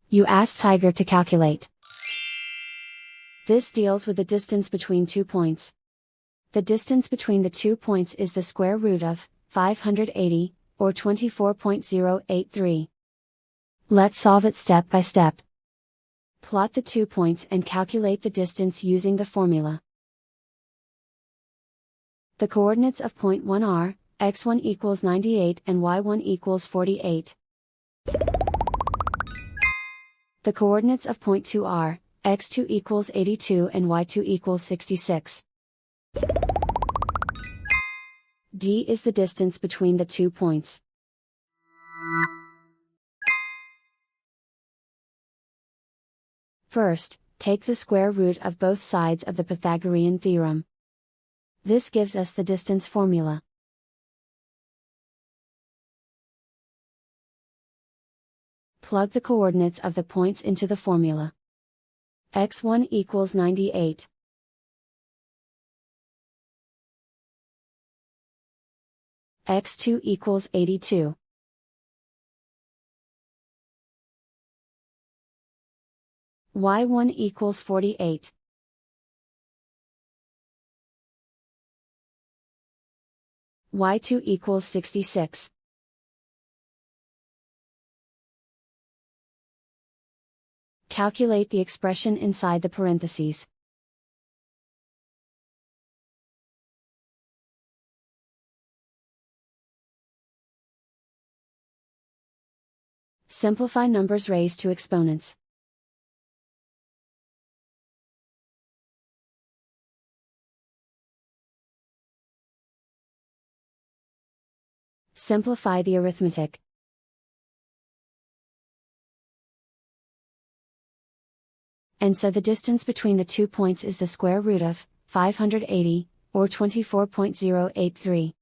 You ask Tiger to calculate. This deals with the distance between 2 points. The distance between the 2 points is the square root of 580, or 24.083. Let's solve it step by step. Plot the 2 points and calculate the distance using the formula. The coordinates of point 1 are, x1 equals 98 and y1 equals 48. The coordinates of point 2 are, x2 equals 82 and y2 equals 66. D is the distance between the 2 points. First, take the square root of both sides of the Pythagorean theorem. This gives us the distance formula. Plug the coordinates of the points into the formula. x1 equals 98. x2 equals 82. y1 equals 48. y2 equals 66. Calculate the expression inside the parentheses. Simplify numbers raised to exponents. Simplify the arithmetic. And so the distance between the 2 points is the square root of 580, or 24.083.